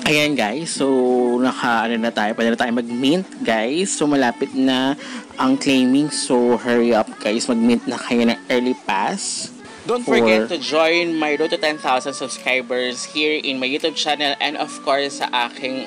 Ayan guys, so pwede na tayo mag-mint guys. So malapit na ang claiming, so hurry up guys, mag-mint na kayo ng early pass. Don't forget to join my road to 10,000 subscribers here in my YouTube channel and of course sa aking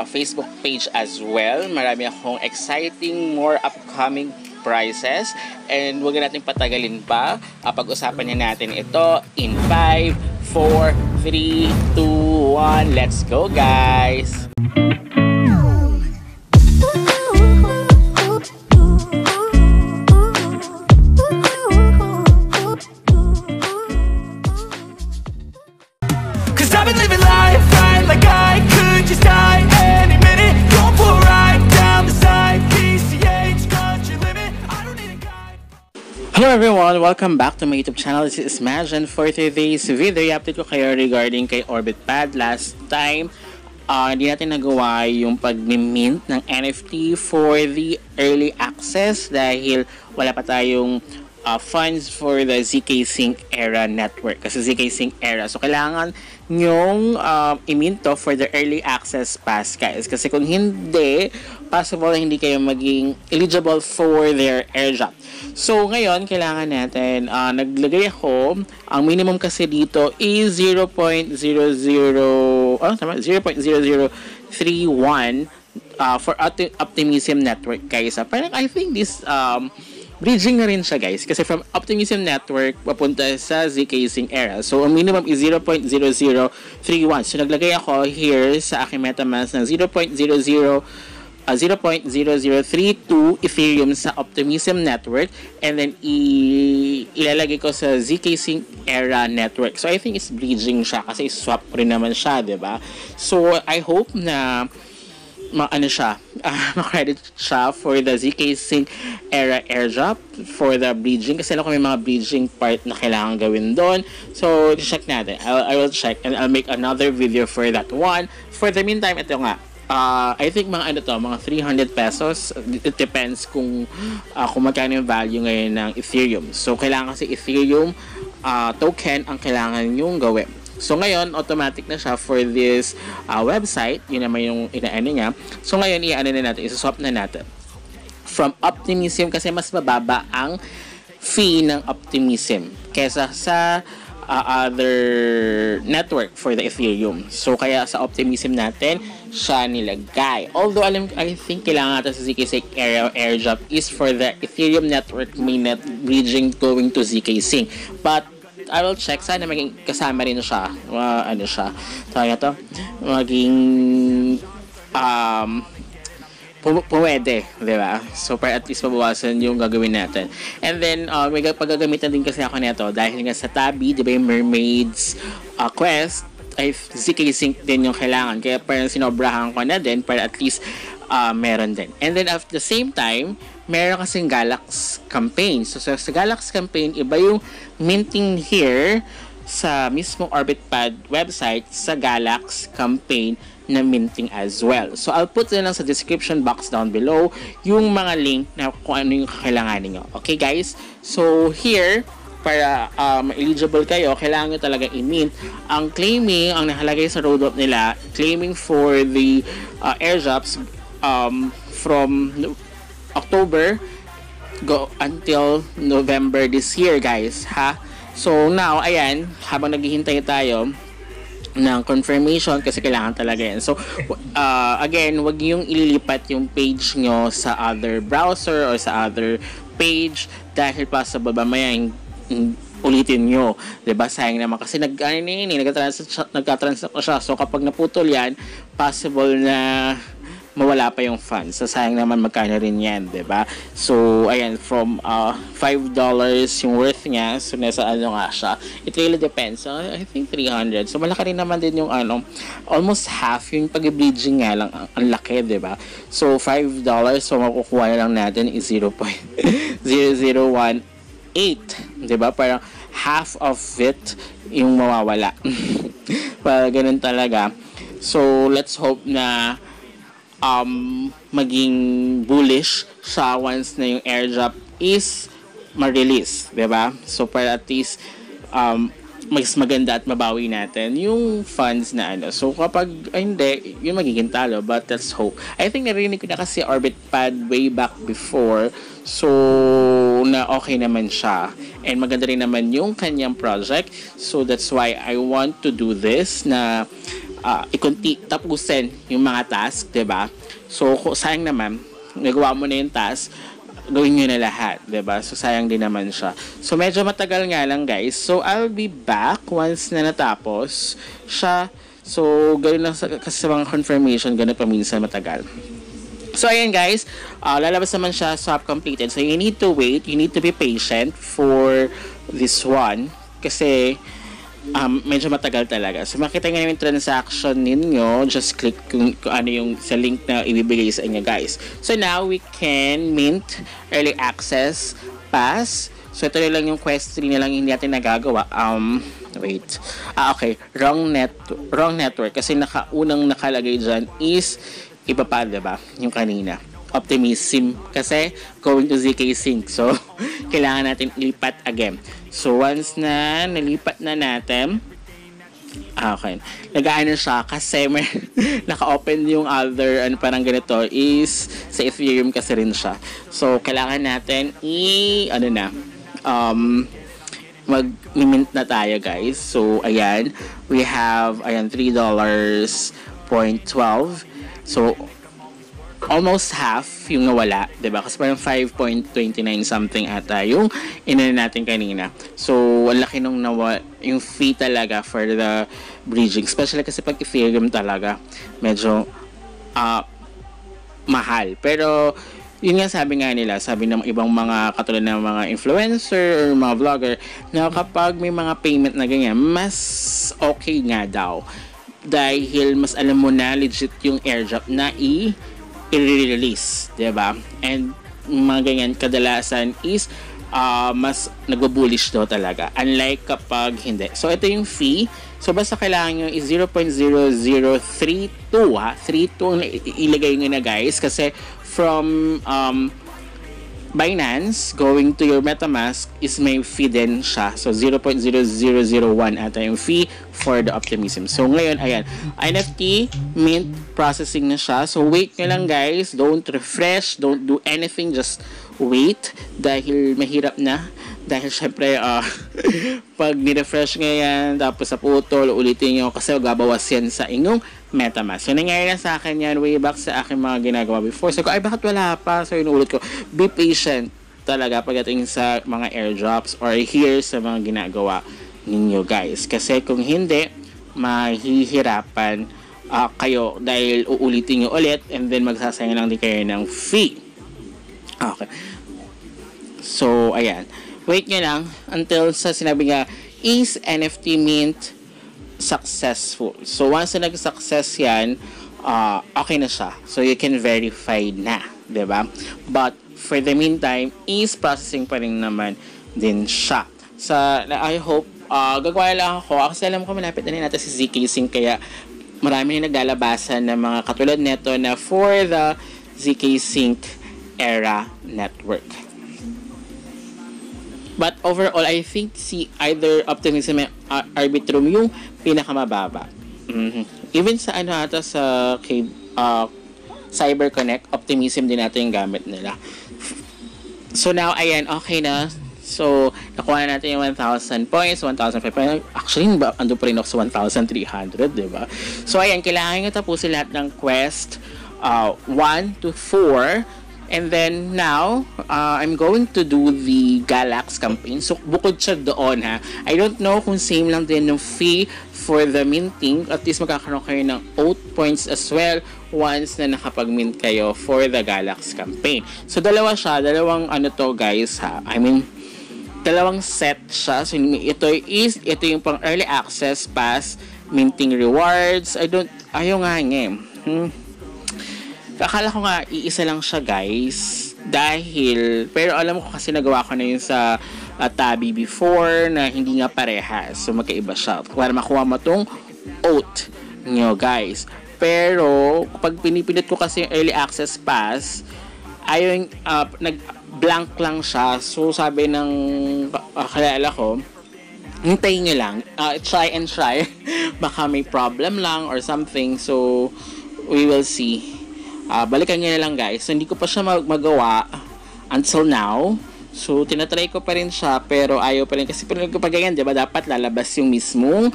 Facebook page as well. Marami akong exciting, more upcoming prizes and huwag natin patagalin pa. Pag-usapan na natin ito in 5, 4, 3, 2, 1. Let's go guys! Hello everyone! Welcome back to my YouTube channel. This is Majan. For today's video, i-update ko kayo regarding kay Orbitpad. Last time, hindi natin nagawa yung pag-mint ng NFT for the early access dahil wala pa tayong funds for the ZK Sync Era network. Kasi ZK Sync Era. So, kailangan nyong i-mint to for the early access pass, guys. Kasi kung hindi, possible na hindi kayo maging eligible for their airdrop. So, ngayon, kailangan natin, naglagay ako, ang minimum kasi dito is 0.0031 for Optimism Network, guys. Parang I think this, bridging na rin siya, guys. Kasi from Optimism Network, papunta sa ZK Sync Era. So, ang minimum is 0.0031. So, naglagay ako here sa aking MetaMask ng 0.0032 Ethereum sa Optimism Network and then ilalagay ko sa ZK Sync Era Network. So I think it's bridging siya kasi swap rin naman siya, 'di ba? So I hope na ma-credit siya for the ZK Sync Era airdrop for the bridging kasi alam ko may mga bridging part na kailangan gawin doon. So check natin. I will check and I'll make another video for that one. For the meantime, ito nga. I think mga mga 300 pesos. It depends kung magkano yung value ngayon ng Ethereum. So, kailangan kasi Ethereum token ang kailangan yung gawin. So, ngayon, automatic na siya for this website. Yun naman yung inaano niya. So, ngayon, isaswap na natin. From Optimism, kasi mas mababa ang fee ng Optimism kesa sa other network for the Ethereum. So, kaya sa Optimism natin, siya nilagay. Although, I think kailangan natin sa ZK Sync airdrop is for the Ethereum network mainnet bridging going to ZK Sync. But, I will check. Sana maging kasama rin siya. Maging pwede, di ba? So, para at least mabawasan yung gagawin natin. And then, may paggagamitan din kasi ako nito dahil nga sa Tabi, di ba yung Mermaids Quest, ay ZK Sync din yung kailangan. Kaya parang sinobrahan ko na din para at least meron din. And then, at the same time, meron kasing Galax campaign. So, sa Galax campaign, iba yung minting here sa mismo Orbitpad website sa Galax campaign na minting as well. So, I'll put na lang sa description box down below yung mga link na kung ano yung kailangan niyo. Okay, guys? So, here, para eligible kayo, kailangan nyo talaga i-mint. Ang claiming, ang nakalagay sa roadmap nila, claiming for the airdrops from October go until November this year, guys. Ha? So, now, ayan, habang naghihintay tayo ng confirmation kasi kailangan talaga yan. So, again, wag yung ililipat yung page nyo sa other browser or sa other page dahil possible ba may ulitin nyo. Diba? Sayang naman kasi nagka-transact na siya. So, kapag naputol yan, possible na mawala pa yung funds. So, sayang naman magkano rin yan, diba? So, ayan, from $5 yung worth niya. So, nasa nga siya. It really depends. So, I think 300. So, malaki rin naman din yung almost half yung pag-bridging nga lang. Ang laki, diba? So, $5. So, makukuha na lang natin is 0.0018. Diba? Parang half of it yung mawawala. Parang ganun talaga. So, let's hope na maging bullish siya once na yung airdrop is ma-release, diba? So, para at least mas maganda at mabawi natin yung funds na ano. So, kapag hindi, yun magiging talo. But let's hope. I think narinig ko na kasi Orbit Pad way back before. So, na okay naman siya. And maganda rin naman yung kanyang project. So, that's why I want to do this na tapusin yung mga task, diba? So, sayang naman, nagawa mo na yung task, gawin nyo na lahat, diba? So, sayang din naman siya. So, medyo matagal nga lang, guys. So, I'll be back once na natapos siya. So, ganoon lang kasi sa mga confirmation, ganoon pa minsan matagal. So, ayan guys, lalabas naman siya swap completed. So, you need to wait, you need to be patient for this one. Kasi, medyo matagal talaga. So, makita nyo yung transaction ninyo. Just click kung ano yung sa link na ibibigay sa inyo, guys. So, now we can mint early access pass. So, ito lang yung quest 3 na lang hindi natin nagagawa. Wait. Okay. Wrong network. Kasi unang nakalagay dyan is iba pa, diba? Yung kanina. Optimism. Kasi going to ZK Sync. So, kailangan natin ilipat again. So, once na nalipat na natin, okay, nag-aano siya kasi may naka-open yung other, parang ganito, is sa Ethereum kasi rin siya. So, kailangan natin mag-mint na tayo, guys. So, ayan, we have, $3.12. So, almost half yung nawala, diba? Kasi parang 5.29 something ata yung natin kanina. So, ang laki nung yung fee talaga for the bridging. Especially kasi pag Ethereum talaga, medyo mahal. Pero, yun nga sabi ng ibang mga katulad ng mga influencer or mga vlogger, na kapag may mga payment na ganyan, mas okay nga daw. Dahil mas alam mo na legit yung airdrop na i-release, diba? And mga ganyan kadalasan is mas nagbo-bullish daw talaga, unlike kapag hindi. So ito yung fee. So basta kailangan nyo is 0.0032 32 ang ilagay nyo na, guys, kasi from Binance going to your MetaMask is may fee din siya. So 0.0001 ata yung fee for the Optimism. So ngayon, ayan, NFT mint processing na siya. So wait nyo lang, guys. Don't refresh, don't do anything, just wait dahil mahirap na. Dahil syempre pag ni-refresh ngayon tapos sa putol, ulitin nyo kasi gabawas yan sa inyong MetaMask. So, nangyari na sa akin yan way back sa aking mga ginagawa before. So, ay, bakit wala pa? So, inuulit ko, be patient talaga pagdating sa mga airdrops or here sa mga ginagawa ninyo, guys. Kasi kung hindi, mahihirapan kayo dahil uulitin nyo ulit and then magsasayang lang din kayo ng fee. Okay. So, ayan. Wait nyo lang until sa sinabi nga, is NFT mint successful? So, once na nag-success yan, okay na siya. So, you can verify na, diba? But, for the meantime, is processing pa rin naman din siya. I hope, gagawa lang ako. Kasi alam ko, malapit na rin natin si ZK Sync, kaya marami na naglalabasan ng mga katulad neto na for the ZK Sync era network. But overall, I think si either Optimism and Arbitrum yung pinakamababa. Even sa sa CyberConnect, Optimism din natin yung gamit nila. So now, ayan, okay na. So, nakuha natin yung 1,000 points, 1,500. Actually, ando pa rin ako sa 1,300, diba? So, ayan, kailangan nyo tapusin lahat ng quest 1 to 4. And then now, I'm going to do the Galax campaign. So, bukod siya doon, ha. I don't know kung same lang din yung fee for the minting. At least magkakaroon kayo ng oath points as well once na nakapag-mint kayo for the Galax campaign. So, dalawa siya. Dalawang guys, ha. I mean, dalawang set siya. So, ito yung pang early access pass, minting rewards. Ayaw nga nga. Akala ko nga iisa lang siya, guys, pero alam ko kasi nagawa ko na yun sa Tabi before na hindi nga parehas, so magkaiba siya para makuha mo tong oath nyo, guys. Pero kapag pinipindot ko kasi yung early access pass, ayun, nag blank lang siya. So sabi ng kalala ko, hintayin nyo lang. Try and try. Baka may problem lang or something. So, we will see. Balikan nyo na lang guys. So, hindi ko pa siya magawa until now. So, tinatry ko pa rin siya pero ayaw pa rin. Kasi pag ganyan, diba, dapat lalabas yung mismong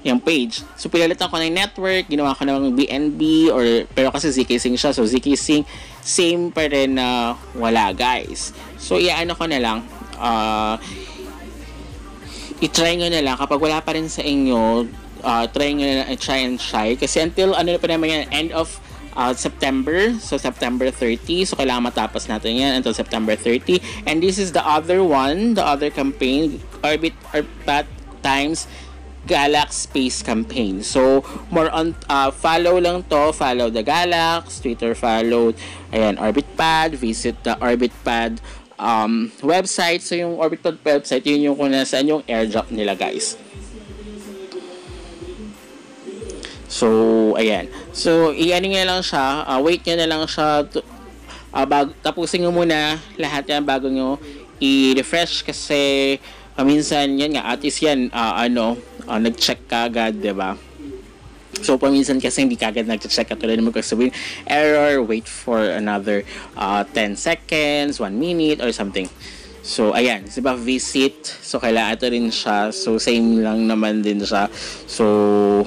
yung page. So, pinalitan ko na yung network. Ginawa ko na ng BNB pero kasi ZK Sync siya. So, ZK Sync, same pa rin na wala guys. So, iano ko na lang. I-try nyo na lang. Kapag wala pa rin sa inyo, try nyo na lang, try and try. Kasi until, ano pa naman yan, end of September. So, September 30. So, kailangan matapos natin yan until September 30. And this is the other one, the other campaign, Orbit times Galax Space Campaign. So, more on, follow lang to. Follow the Galax. Twitter follow. Ayan, OrbitPad. Visit the OrbitPad website. So yung OrbitPad website, yun yung kung nasaan yung airdrop nila guys. So ayan, so i-ano nga lang siya, wait nyo na lang siya tapusin nyo muna lahat yan bago nyo i-refresh kasi minsan yan nga, at least yan nag-check ka agad, diba? So, paminsan kasi hindi kagad nag-check at tulad naman kasi sabihin, error, wait for another 10 seconds, 1 minute, or something. So, ayan. Diba, visit. So, kailangan ito rin siya. So, same lang naman din siya. So,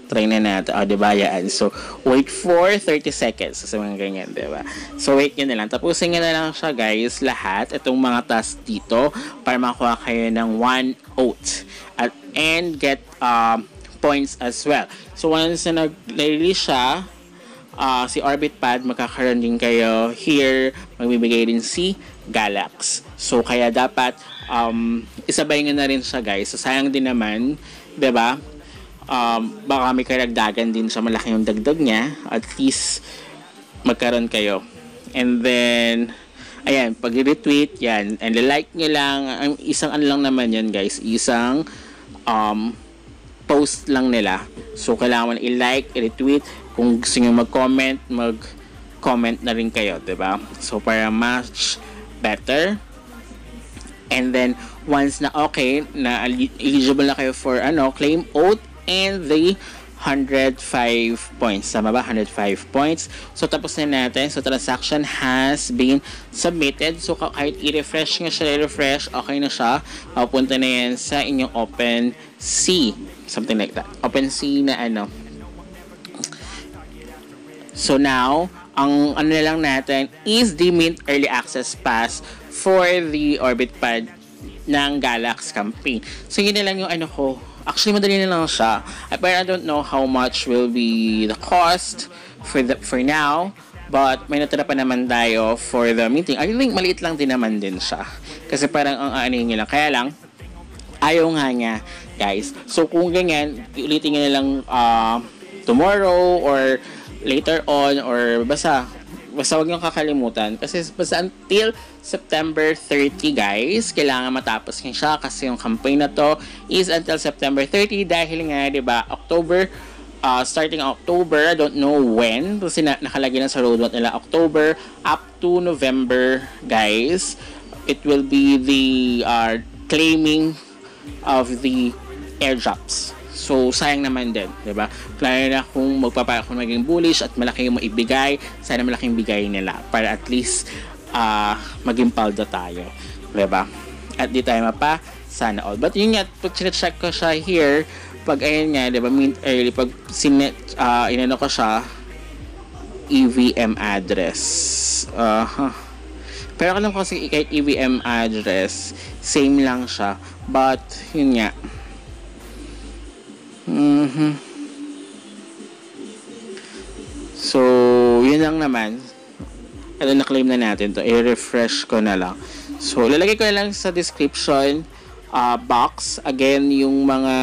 try na natin. Diba, yan. So, wait for 30 seconds. So, mga ganyan, diba? So, wait nyo na lang. Tapusin nyo na lang siya, guys. Lahat. Itong mga tasks dito para makuha kayo ng 1 oat. And get, points as well. So, once na nag-release siya, si OrbitPad, magkakaroon din kayo here, magbibigay din si Galax. So, kaya dapat, isabay nga na rin siya, guys. So, sayang din naman, diba? Baka may karagdagan din siya, malaki yung dagdag niya. At least, magkaroon kayo. And then, ayan, pag-retweet, yan. And like nyo lang, isang ano lang naman yan, guys. Isang, post lang nila. So, kailangan i-like, i-retweet. Kung gusto nyo mag-comment, mag-comment na rin kayo, diba? So, para much better. And then, once na okay, na eligible na kayo for, claim oath and the 105 points. Tama ba? 105 points. So, tapos na natin. So, transaction has been submitted. So, kahit i-refresh nga siya, i-refresh, okay na siya. Pupunta na yan sa inyong OpenSea. Something like that. OpenSea na So, now, ang ano na lang natin is the Mint Early Access Pass for the OrbitPad ng Galax campaign. So, yun na lang yung ko. Actually, madali na lang siya. But I don't know how much will be the cost for now. But may natira pa naman tayo for the meeting. I think maliit lang din naman din siya. Kasi parang ang nyo lang. Kaya lang, ayaw nga niya, guys. So, kung ganyan, ulitin nyo na lang tomorrow or later on or basta wag nyo kakalimutan. Kasi basta until September 30, guys, kailangan matapos nyo siya kasi yung campaign na to is until September 30 dahil nga, diba, October, starting October, I don't know when, kasi nakalagay na sa roadmap nila, October up to November, guys, it will be the claiming of the airdrops. So, sayang naman din, diba? Lalo na kung kung maging bullish at malaki yung maibigay, sana malaking bigay nila para at least maging paldo tayo, diba? At di tayo mapa, sana all. But yun nga, pag check ko siya here, pag ayun nga, diba, mint early, pag inano ko siya, EVM address. Pero alam ko kasi kahit EVM address, same lang siya. But, yun nga. So, yun lang naman. Ito, na-claim na natin to. I-refresh ko na lang. So, lalagay ko na lang sa description box. Again, yung mga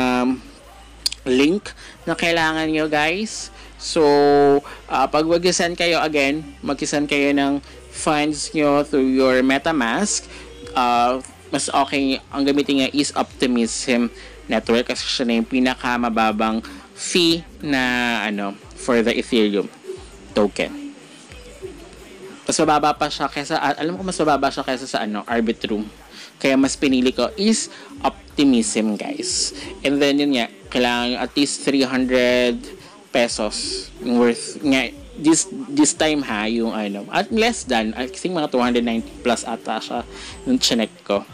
link na kailangan nyo, guys. So, pag mag-send kayo, again, mag-send kayo ng funds nyo through your MetaMask. Mas okay, ang gamitin niya is Optimism Network kasi siya na yung pinakamababang fee na for the Ethereum token. Mas mababa pa siya kaysa, alam ko mas mababa siya kaysa sa Arbitrum. Kaya mas pinili ko is Optimism, guys. And then yun nga, kailangan at least 300 pesos yung worth nga this time ha, yung ano, at less than, I think mga 290 plus ata siya yung chinek ko.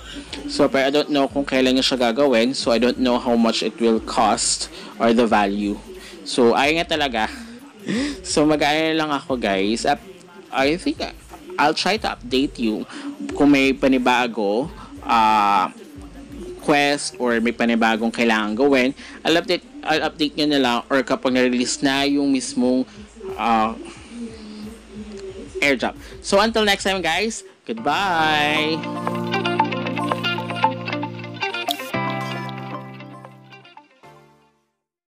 So, pero I don't know kung kailan niya siya gagawin, so I don't know how much it will cost or the value. So, ayun nga talaga. So, mag-aalala lang ako, guys. I think I'll try to update you kung may panibago quest or may panibagong kailangan gawin. I'll update nyo na lang, or kapag na-release na yung mismong airdrop. So until next time, guys, goodbye.